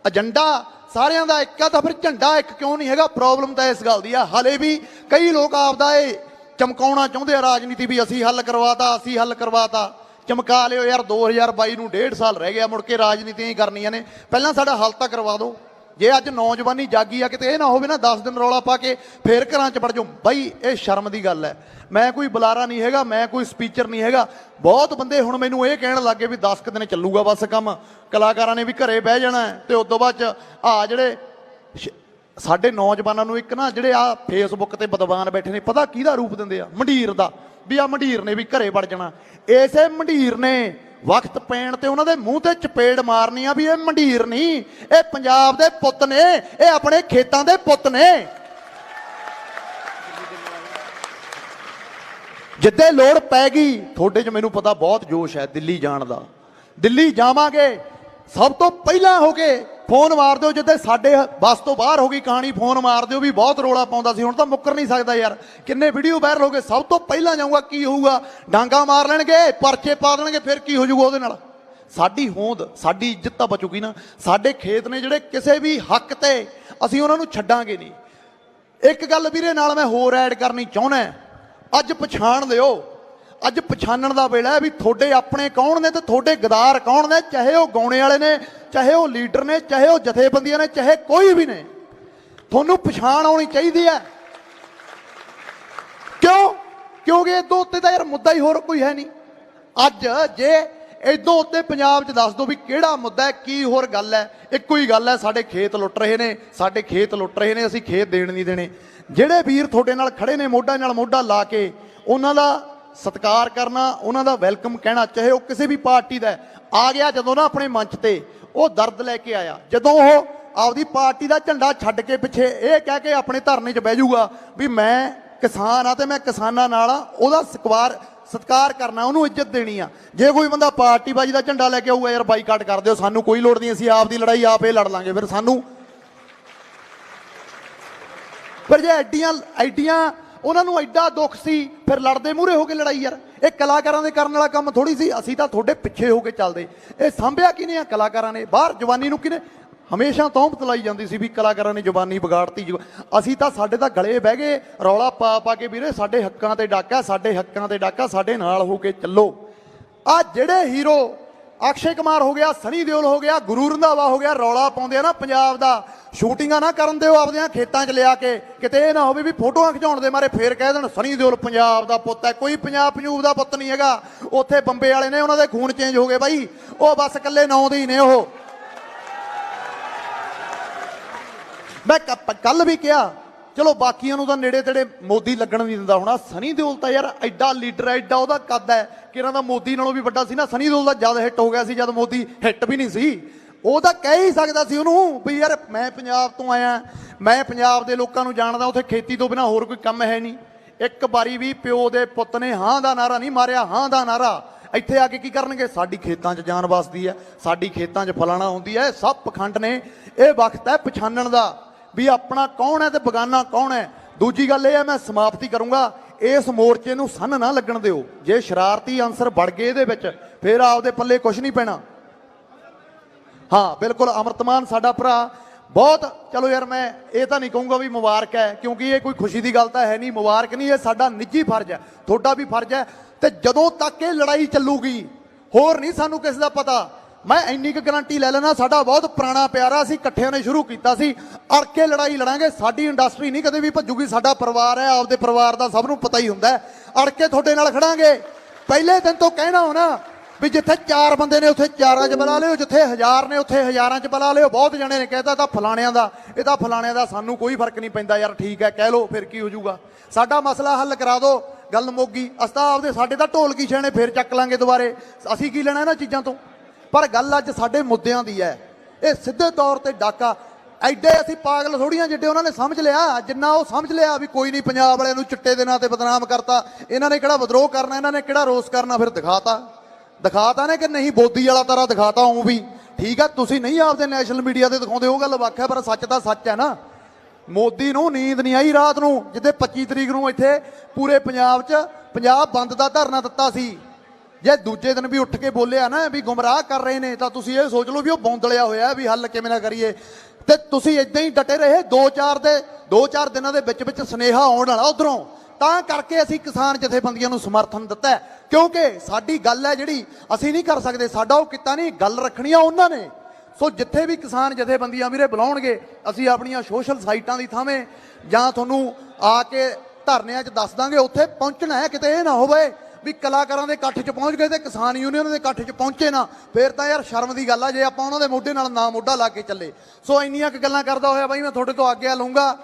ਏਜੰਡਾ ਸਾਰਿਆਂ ਦਾ ਇੱਕ ਆ ਤਾਂ ਫਿਰ ਝੰਡਾ ਇੱਕ ਕਿਉਂ ਨਹੀਂ ਹੈਗਾ? ਪ੍ਰੋਬਲਮ ਤਾਂ ਇਸ ਗੱਲ ਦੀ ਆ, ਹਲੇ ਵੀ ਕਈ ਲੋਕ ਆਪਦਾ ਇਹ ਚਮਕਾਉਣਾ ਚਾਹੁੰਦੇ ਆ ਰਾਜਨੀਤੀ ਵੀ ਅਸੀਂ ਹੱਲ ਕਰਵਾਤਾ, ਅਸੀਂ ਹੱਲ ਕਰਵਾਤਾ। ਚਮਕਾ ਲਿਓ ਯਾਰ, 2022 ਨੂੰ 1.5 ਸਾਲ ਰਹਿ ਗਿਆ, ਮੁੜ ਕੇ ਰਾਜਨੀਤੀਆਂ ਹੀ ਕਰਨੀਆਂ ਨੇ। ਪਹਿਲਾਂ ਸਾਡਾ ਹੱਲ ਤਾਂ ਕਰਵਾ ਦਿਓ। ਜੇ ਅੱਜ ਨੌਜਵਾਨੀ ਜਾਗੀ ਆ, ਕਿਤੇ ਇਹ ਨਾ ਹੋਵੇ ਨਾ 10 ਦਿਨ ਰੌਲਾ ਪਾ ਕੇ ਫੇਰ ਘਰਾਂ 'ਚ ਵੜ ਜਾਓ। ਬਈ ਇਹ ਸ਼ਰਮ ਦੀ ਗੱਲ ਹੈ। ਮੈਂ ਕੋਈ ਬੁਲਾਰਾ ਨਹੀਂ ਹੈਗਾ, ਮੈਂ ਕੋਈ ਸਪੀਚਰ ਨਹੀਂ ਹੈਗਾ। ਬਹੁਤ ਬੰਦੇ ਹੁਣ ਮੈਨੂੰ ਇਹ ਕਹਿਣ ਲੱਗੇ ਵੀ 10 ਕੁ ਦਿਨ ਚੱਲੂਗਾ ਬਸ ਕੰਮ, ਕਲਾਕਾਰਾਂ ਨੇ ਵੀ ਘਰੇ ਬਹਿ ਜਾਣਾ ਤੇ ਉਸ ਤੋਂ ਬਾਅਦ 'ਚ ਜਿਹੜੇ ਸਾਡੇ ਨੌਜਵਾਨਾਂ ਨੂੰ ਇੱਕ ਨਾ ਜਿਹੜੇ ਆ ਫੇਸਬੁੱਕ ਤੇ ਬਦਵਾਨ ਬੈਠੇ ਨੇ, ਪਤਾ ਕਿਹਦਾ ਰੂਪ ਦਿੰਦੇ ਆ? ਮੰਡੀਰ ਦਾ, ਵੀ ਆ ਮੰਡੀਰ ਨੇ ਵੀ ਘਰੇ ਵੜ ਜਾਣਾ। ਇਸੇ ਮੰਡੀਰ ਨੇ ਵਕਤ ਪੈਣ ਤੇ ਉਹਨਾਂ ਦੇ ਮੂੰਹ ਤੇ ਚਪੇੜ ਮਾਰਨੀ ਆ ਵੀ ਇਹ ਮੰਡੀਰ ਨਹੀਂ, ਇਹ ਪੰਜਾਬ ਦੇ ਪੁੱਤ ਨੇ, ਇਹ ਆਪਣੇ ਖੇਤਾਂ ਦੇ ਪੁੱਤ ਨੇ। ਜਿੱਦੇ ਲੋੜ ਪੈ ਗਈ ਤੁਹਾਡੇ 'ਚ ਮੈਨੂੰ ਪਤਾ ਬਹੁਤ ਜੋਸ਼ ਹੈ ਦਿੱਲੀ ਜਾਣ ਦਾ। ਦਿੱਲੀ ਜਾਵਾਂਗੇ, ਸਭ ਤੋਂ ਪਹਿਲਾਂ ਹੋ ਕੇ ਫੋਨ ਮਾਰ ਦਿਓ। ਜਿੱਦੇ ਸਾਡੇ ਬੱਸ ਤੋਂ ਬਾਹਰ ਹੋ ਗਈ ਕਹਾਣੀ, ਫੋਨ ਮਾਰ ਦਿਓ ਵੀ ਬਹੁਤ ਰੌਲਾ ਪਾਉਂਦਾ ਸੀ, ਹੁਣ ਤਾਂ ਮੁੱਕਰ ਨਹੀਂ ਸਕਦਾ ਯਾਰ। ਕਿੰਨੇ ਵੀਡੀਓ ਵਾਇਰਲ ਹੋ ਗਏ, ਸਭ ਤੋਂ ਪਹਿਲਾਂ ਜਾਊਗਾ। ਕੀ ਹੋਊਗਾ? ਡਾਂਗਾ ਮਾਰ ਲੈਣਗੇ, ਪਰਚੇ ਪਾ ਦੇਣਗੇ, ਫਿਰ ਕੀ ਹੋ ਜਾਊਗਾ ਉਹਦੇ ਨਾਲ? ਸਾਡੀ ਹੋਂਦ, ਸਾਡੀ ਇੱਜ਼ਤ ਤਾਂ ਬਚੂਗੀ ਨਾ। ਸਾਡੇ ਖੇਤ ਨੇ ਜਿਹੜੇ, ਕਿਸੇ ਵੀ ਹੱਕ ਤੇ ਅਸੀਂ ਉਹਨਾਂ ਨੂੰ ਛੱਡਾਂਗੇ ਨਹੀਂ। ਇੱਕ ਗੱਲ ਵੀਰੇ ਨਾਲ ਮੈਂ ਹੋਰ ਐਡ ਕਰਨੀ ਚਾਹੁੰਦਾ, ਅੱਜ ਪਛਾਣ ਲਿਓ, ਅੱਜ ਪਛਾਣਨ ਦਾ ਵੇਲਾ ਹੈ ਵੀ ਤੁਹਾਡੇ ਆਪਣੇ ਕੌਣ ਨੇ ਤੇ ਤੁਹਾਡੇ ਗਦਾਰ ਕੌਣ ਨੇ। ਚਾਹੇ ਉਹ ਗਾਉਣੇ ਵਾਲੇ ਨੇ, ਚਾਹੇ ਉਹ ਲੀਡਰ ਨੇ, ਚਾਹੇ ਉਹ ਜਥੇਬੰਦੀਆਂ ਨੇ, ਚਾਹੇ ਕੋਈ ਵੀ ਨੇ, ਤੁਹਾਨੂੰ ਪਛਾਣ ਆਉਣੀ ਚਾਹੀਦੀ ਹੈ। ਕਿਉਂ? ਕਿਉਂਕਿ ਇਦੋਂ ਉੱਤੇ ਤਾਂ ਯਾਰ ਮੁੱਦਾ ਹੀ ਹੋਰ ਕੋਈ ਹੈ ਨਹੀਂ। ਅੱਜ ਜੇ ਇਦੋਂ ਉੱਤੇ ਪੰਜਾਬ 'ਚ ਦੱਸ ਦਿਓ ਵੀ ਕਿਹੜਾ ਮੁੱਦਾ ਹੈ, ਕੀ ਹੋਰ ਗੱਲ ਹੈ? ਇੱਕੋ ਹੀ ਗੱਲ ਹੈ, ਸਾਡੇ ਖੇਤ ਲੁੱਟ ਰਹੇ ਨੇ, ਸਾਡੇ ਖੇਤ ਲੁੱਟ ਰਹੇ ਨੇ, ਅਸੀਂ ਖੇਤ ਦੇਣ ਨਹੀਂ ਦੇਣੇ। ਜਿਹੜੇ ਵੀਰ ਤੁਹਾਡੇ ਨਾਲ ਖੜੇ ਨੇ ਮੋਢਾ ਨਾਲ ਮੋਢਾ ਲਾ ਕੇ, ਉਹਨਾਂ ਦਾ ਸਤਿਕਾਰ ਕਰਨਾ, ਉਹਨਾਂ ਦਾ ਵੈਲਕਮ ਕਹਿਣਾ, ਚਾਹੇ ਉਹ ਕਿਸੇ ਵੀ ਪਾਰਟੀ ਦਾ ਆ ਗਿਆ। ਜਦੋਂ ਨਾ ਆਪਣੇ ਮੰਚ ਤੇ ਉਹ ਦਰਦ ਲੈ ਕੇ ਆਇਆ, ਜਦੋਂ ਉਹ ਆਪਦੀ ਪਾਰਟੀ ਦਾ ਝੰਡਾ ਛੱਡ ਕੇ ਪਿੱਛੇ ਇਹ ਕਹਿ ਕੇ ਆਪਣੇ ਧਰਨੇ 'ਚ ਬਹਿ ਜਾਊਗਾ ਵੀ ਮੈਂ ਕਿਸਾਨ ਆ ਤੇ ਮੈਂ ਕਿਸਾਨਾਂ ਨਾਲ ਆ, ਉਹਦਾ ਸਤਿਕਾਰ ਕਰਨਾ, ਉਹਨੂੰ ਇੱਜ਼ਤ ਦੇਣੀ ਆ। ਜੇ ਕੋਈ ਬੰਦਾ ਪਾਰਟੀਬਾਜ਼ੀ ਦਾ ਝੰਡਾ ਲੈ ਕੇ ਆਊਗਾ, ਯਾਰ ਬਾਈਕਾਟ ਕਰ ਦਿਓ, ਸਾਨੂੰ ਕੋਈ ਲੋੜ ਨਹੀਂ, ਅਸੀਂ ਆਪ ਦੀ ਲੜਾਈ ਆਪ ਇਹ ਲੜ ਲਾਂਗੇ। ਫਿਰ ਸਾਨੂੰ ਪਰ ਜੇ ਐਡੀਆਂ ਉਹਨਾਂ ਨੂੰ ਐਡਾ ਦੁੱਖ ਸੀ, ਫਿਰ ਲੜਦੇ ਮੂਹਰੇ ਹੋ ਕੇ ਲੜਾਈ। ਯਾਰ ਇਹ ਕਲਾਕਾਰਾਂ ਦੇ ਕਰਨ ਵਾਲਾ ਕੰਮ ਥੋੜੀ ਸੀ। ਅਸੀਂ ਤਾਂ ਤੁਹਾਡੇ ਪਿੱਛੇ ਹੋ ਕੇ ਚੱਲਦੇ। ਇਹ ਸਾਂਭਿਆ ਕਿਹਨੇ ਆ? ਕਲਾਕਾਰਾਂ ਨੇ। ਬਾਹਰ ਜਵਾਨੀ ਨੂੰ ਕਿਹਨੇ? ਹਮੇਸ਼ਾ ਤੌਹਮਤ ਲਾਈ ਜਾਂਦੀ ਸੀ ਵੀ ਕਲਾਕਾਰਾਂ ਨੇ ਜਵਾਨੀ ਵਿਗਾੜਤੀ। ਅਸੀਂ ਤਾਂ, ਸਾਡੇ ਤਾਂ ਗਲੇ ਬਹਿ ਗਏ ਰੌਲਾ ਪਾ ਪਾ ਕੇ, ਵੀਰੇ ਸਾਡੇ ਹੱਕਾਂ ਤੇ ਡਾਕਾ, ਸਾਡੇ ਹੱਕਾਂ ਤੇ ਡਾਕਾ, ਸਾਡੇ ਨਾਲ ਹੋ ਕੇ ਚੱਲੋ। ਆ ਜਿਹੜੇ ਹੀਰੋ ਅਕਸ਼ੇ ਕੁਮਾਰ ਹੋ ਗਿਆ, ਸਨੀ ਦਿਓਲ ਹੋ ਗਿਆ, ਗੁਰੂ ਰੰਧਾਵਾ ਹੋ ਗਿਆ, ਰੌਲਾ ਪਾਉਂਦੇ ਆ ਨਾ ਪੰਜਾਬ ਦਾ, ਸ਼ੂਟਿੰਗਾਂ ਨਾ ਕਰਨ ਦਿਓ ਆਪਦਿਆਂ ਖੇਤਾਂ 'ਚ ਲਿਆ ਕੇ। ਕਿਤੇ ਇਹ ਨਾ ਹੋਵੇ ਵੀ ਫੋਟੋਆਂ ਖਿਚਾਉਣ ਦੇ ਮਾਰੇ ਫੇਰ ਕਹਿ ਦੇਣ ਸਨੀ ਦਿਓਲ ਪੰਜਾਬ ਦਾ ਪੁੱਤ ਹੈ। ਕੋਈ ਪੰਜਾਬ ਦਾ ਪੁੱਤ ਨਹੀਂ ਹੈਗਾ। ਉੱਥੇ ਬੰਬੇ ਵਾਲੇ ਨੇ, ਉਹਨਾਂ ਦੇ ਖੂਨ ਚੇਂਜ ਹੋ ਗਏ ਬਾਈ, ਉਹ ਬਸ ਇਕੱਲੇ ਨਾਂ ਦੇ ਹੀ ਨੇ। ਉਹ ਮੈਂ ਕੱਲ ਵੀ ਕਿਹਾ, ਚਲੋ ਬਾਕੀਆਂ ਨੂੰ ਤਾਂ ਨੇੜੇ ਤੇੜੇ ਮੋਦੀ ਲੱਗਣ ਨਹੀਂ ਦਿੰਦਾ ਹੋਣਾ। ਸਨੀ ਦਿਓਲ ਤਾਂ ਯਾਰ ਐਡਾ ਲੀਡਰ ਹੈ, ਐਡਾ ਉਹਦਾ ਕੱਦ ਹੈ ਕਿ ਇਹਨਾਂ ਦਾ ਮੋਦੀ ਨਾਲੋਂ ਵੀ ਵੱਡਾ ਸੀ ਨਾ। ਸਨੀ ਦਿਓਲ ਦਾ ਜਦ ਹਿੱਟ ਹੋ ਗਿਆ ਸੀ, ਜਦ ਮੋਦੀ ਹਿੱਟ ਵੀ ਨਹੀਂ ਸੀ। ਉਹ ਤਾਂ ਕਹਿ ਹੀ ਸਕਦਾ ਸੀ ਉਹਨੂੰ ਵੀ ਯਾਰ ਮੈਂ ਪੰਜਾਬ ਤੋਂ ਆਇਆ, ਮੈਂ ਪੰਜਾਬ ਦੇ ਲੋਕਾਂ ਨੂੰ ਜਾਣਦਾ, ਉੱਥੇ ਖੇਤੀ ਤੋਂ ਬਿਨਾਂ ਹੋਰ ਕੋਈ ਕੰਮ ਹੈ ਨਹੀਂ। ਇੱਕ ਵਾਰੀ ਵੀ ਪਿਓ ਦੇ ਪੁੱਤ ਨੇ ਹਾਂ ਦਾ ਨਾਰਾ ਨਹੀਂ ਮਾਰਿਆ। ਹਾਂ ਦਾ ਨਾਰਾ ਇੱਥੇ ਆ ਕੇ ਕੀ ਕਰਨਗੇ? ਸਾਡੀ ਖੇਤਾਂ 'ਚ ਜਾਨ ਵਸਦੀ ਹੈ, ਸਾਡੀ ਖੇਤਾਂ 'ਚ ਫਲਾਣਾ ਹੁੰਦੀ ਹੈ। ਸਭ ਪਖੰਡ ਨੇ। ਇਹ ਵਕਤ ਹੈ ਪਛਾਣਨ ਦਾ ਵੀ ਆਪਣਾ ਕੌਣ ਹੈ ਤੇ ਬਗਾਨਾ ਕੌਣ ਹੈ। ਦੂਜੀ ਗੱਲ ਇਹ ਹੈ, ਮੈਂ ਸਮਾਪਤੀ ਕਰੂੰਗਾ, ਇਸ ਮੋਰਚੇ ਨੂੰ ਸੰਨ ਨਾ ਲੱਗਣ ਦਿਓ। ਜੇ ਸ਼ਰਾਰਤੀ ਅੰਸਰ ਵੜ ਗਏ ਇਹਦੇ ਵਿੱਚ, ਫਿਰ ਆਪਦੇ ਪੱਲੇ ਕੁਝ ਨਹੀਂ ਪੈਣਾ। ਹਾਂ ਬਿਲਕੁਲ, ਅਮਰਤਮਾਨ ਸਾਡਾ ਭਰਾ ਬਹੁਤ, ਚਲੋ ਯਾਰ ਮੈਂ ਇਹ ਤਾਂ ਨਹੀਂ ਕਹੂੰਗਾ ਵੀ ਮੁਬਾਰਕ ਹੈ, ਕਿਉਂਕਿ ਇਹ ਕੋਈ ਖੁਸ਼ੀ ਦੀ ਗੱਲ ਤਾਂ ਹੈ ਨਹੀਂ। ਮੁਬਾਰਕ ਨਹੀਂ, ਇਹ ਸਾਡਾ ਨਿੱਜੀ ਫਰਜ਼ ਹੈ, ਤੁਹਾਡਾ ਵੀ ਫਰਜ਼ ਹੈ। ਤੇ ਜਦੋਂ ਤੱਕ ਇਹ ਲੜਾਈ ਚੱਲੂਗੀ, ਹੋਰ ਨਹੀਂ ਸਾਨੂੰ ਕਿਸੇ ਦਾ ਪਤਾ। ਮੈਂ ਇੰਨੀ ਕੁ ਗਰੰਟੀ ਲੈ ਲੈਣਾ, ਸਾਡਾ ਬਹੁਤ ਪੁਰਾਣਾ ਪਿਆਰਾ, ਅਸੀਂ ਇਕੱਠਿਆਂ ਨੇ ਸ਼ੁਰੂ ਕੀਤਾ ਸੀ। ਅੜ ਕੇ ਲੜਾਈ ਲੜਾਂਗੇ। ਸਾਡੀ ਇੰਡਸਟਰੀ ਨਹੀਂ ਕਦੇ ਵੀ ਭੱਜੂਗੀ, ਸਾਡਾ ਪਰਿਵਾਰ ਹੈ, ਆਪਦੇ ਪਰਿਵਾਰ ਦਾ ਸਭ ਨੂੰ ਪਤਾ ਹੀ ਹੁੰਦਾ। ਅੜ ਕੇ ਤੁਹਾਡੇ ਨਾਲ ਖੜਾਂਗੇ। ਪਹਿਲੇ ਦਿਨ ਤੋਂ ਕਹਿਣਾ ਹੋਣਾ ਵੀ ਜਿੱਥੇ 4 ਬੰਦੇ ਨੇ ਉੱਥੇ 4ਾਂ 'ਚ ਬੁਲਾ ਲਿਓ, ਜਿੱਥੇ 1000 ਨੇ ਉੱਥੇ 1000ਾਂ 'ਚ ਬੁਲਾ ਲਿਓ। ਬਹੁਤ ਜਣੇ ਨੇ ਕਹਿਤਾ ਤਾਂ ਫਲਾਣਿਆਂ ਦਾ, ਇਹ ਤਾਂ ਫਲਾਣਿਆਂ ਦਾ, ਸਾਨੂੰ ਕੋਈ ਫਰਕ ਨਹੀਂ ਪੈਂਦਾ। ਯਾਰ ਠੀਕ ਹੈ, ਕਹਿ ਲਓ, ਫਿਰ ਕੀ ਹੋ ਜਾਊਗਾ? ਸਾਡਾ ਮਸਲਾ ਹੱਲ ਕਰਾ ਦਿਓ, ਗੱਲ ਮੁੱਕ ਗਈ। ਅਸੀਂ ਆਪਦੇ, ਸਾਡੇ ਤਾਂ ਢੋਲਕੀ ਛੇਣੇ ਫੇਰ ਚੱਕ ਲਾਂਗੇ ਦੁਬਾਰੇ। ਅਸੀਂ ਕੀ ਲੈਣਾ ਇਹਨਾਂ ਚੀਜ਼ਾਂ ਤੋਂ? ਪਰ ਗੱਲ ਅੱਜ ਸਾਡੇ ਮੁੱਦਿਆਂ ਦੀ ਹੈ। ਇਹ ਸਿੱਧੇ ਤੌਰ ਤੇ ਡਾਕਾ। ਐਡੇ ਅਸੀਂ ਪਾਗਲ ਥੋੜੀਆਂ ਜਿੱਡੇ ਉਹਨਾਂ ਨੇ ਸਮਝ ਲਿਆ, ਜਿੰਨਾ ਉਹ ਸਮਝ ਲਿਆ ਵੀ ਕੋਈ ਨਹੀਂ, ਪੰਜਾਬ ਵਾਲਿਆਂ ਨੂੰ ਚਿੱਟੇ ਦੇ ਨਾਂ ਤੇ ਬਦਨਾਮ ਕਰਤਾ, ਇਹਨਾਂ ਨੇ ਕਿਹੜਾ ਵਿਦਰੋਹ ਕਰਨਾ, ਇਹਨਾਂ ਨੇ ਕਿਹੜਾ ਰੋਸ ਕਰਨਾ, ਫਿਰ ਦਿਖਾਤਾ। ਦਿਖਾਤਾ ਨੇ ਕਿ ਨਹੀਂ ਬੋਦੀ ਵਾਲਾ ਤਰ੍ਹਾਂ ਦਿਖਾਤਾ ਉਹ ਵੀ ਠੀਕ ਆ। ਤੁਸੀਂ ਨਹੀਂ ਆਪਦੇ ਨੈਸ਼ਨਲ ਮੀਡੀਆ ਤੇ ਦਿਖਾਉਂਦੇ, ਉਹ ਗੱਲ ਵੱਖ ਹੈ, ਪਰ ਸੱਚ ਤਾਂ ਸੱਚ ਹੈ ਨਾ। ਮੋਦੀ ਨੂੰ ਨੀਂਦ ਨਹੀਂ ਆਈ ਰਾਤ ਨੂੰ, ਜਿੱਦੇ 25 ਤਰੀਕ ਨੂੰ ਇੱਥੇ ਪੂਰੇ ਪੰਜਾਬ 'ਚ ਪੰਜਾਬ ਬੰਦ ਦਾ ਧਰਨਾ ਦਿੱਤਾ ਸੀ। ਜੇ ਦੂਜੇ ਦਿਨ ਵੀ ਉੱਠ ਕੇ ਬੋਲਿਆ ਨਾ ਵੀ ਗੁੰਮਰਾਹ ਕਰ ਰਹੇ ਨੇ, ਤਾਂ ਤੁਸੀਂ ਇਹ ਸੋਚ ਲਓ ਵੀ ਉਹ ਬੌਂਦਲਿਆ ਹੋਇਆ ਵੀ ਹੱਲ ਕਿਵੇਂ ਨਾ ਕਰੀਏ। ਤੇ ਤੁਸੀਂ ਇਦਾਂ ਹੀ ਡਟੇ ਰਹੇ 2-4 ਦਿਨਾਂ ਦੇ ਵਿੱਚ ਵਿੱਚ ਸੁਨੇਹਾ ਆਉਣ ਵਾਲਾ ਉਧਰੋਂ, ਤਾਂ ਕਰਕੇ ਅਸੀਂ ਕਿਸਾਨ ਜਥੇਬੰਦੀਆਂ ਨੂੰ ਸਮਰਥਨ ਦਿੱਤਾ, ਕਿਉਂਕਿ ਸਾਡੀ ਗੱਲ ਹੈ ਜਿਹੜੀ ਅਸੀਂ ਨਹੀਂ ਕਰ ਸਕਦੇ, ਸਾਡਾ ਉਹ ਕਿੱਤਾ ਨਹੀਂ, ਗੱਲ ਰੱਖਣੀ ਆ ਉਹਨਾਂ ਨੇ। ਸੋ ਜਿੱਥੇ ਵੀ ਕਿਸਾਨ ਜਥੇਬੰਦੀਆਂ ਵੀਰੇ ਬੁਲਾਉਣਗੇ, ਅਸੀਂ ਆਪਣੀਆਂ ਸੋਸ਼ਲ ਸਾਈਟਾਂ ਦੀ ਥਾਵੇਂ ਜਾਂ ਤੁਹਾਨੂੰ ਆ ਕੇ ਧਰਨਿਆਂ 'ਚ ਦੱਸ ਦਾਂਗੇ, ਉੱਥੇ ਪਹੁੰਚਣਾ ਹੈ। ਕਿਤੇ ਇਹ ਨਾ ਹੋਵੇ ਵੀ ਕਲਾਕਾਰਾਂ ਦੇ ਇਕੱਠ 'ਚ ਪਹੁੰਚ ਗਏ ਤੇ ਕਿਸਾਨ ਯੂਨੀਅਨ ਦੇ ਇਕੱਠ 'ਚ ਪਹੁੰਚੇ ਨਾ, ਫੇਰ ਤਾਂ ਯਾਰ ਸ਼ਰਮ ਦੀ ਗੱਲ ਆ ਜੇ ਆਪਾਂ ਉਹਨਾਂ ਦੇ ਮੋਢੇ ਨਾਲ ਨਾ ਮੋਢਾ ਲਾ ਕੇ ਚੱਲੇ। ਸੋ ਇੰਨੀਆਂ ਕੁ ਗੱਲਾਂ ਕਰਦਾ ਹੋਇਆ ਬਾਈ ਮੈਂ ਤੁਹਾਡੇ ਤੋਂ ਆਗਿਆ ਲਊਂਗਾ।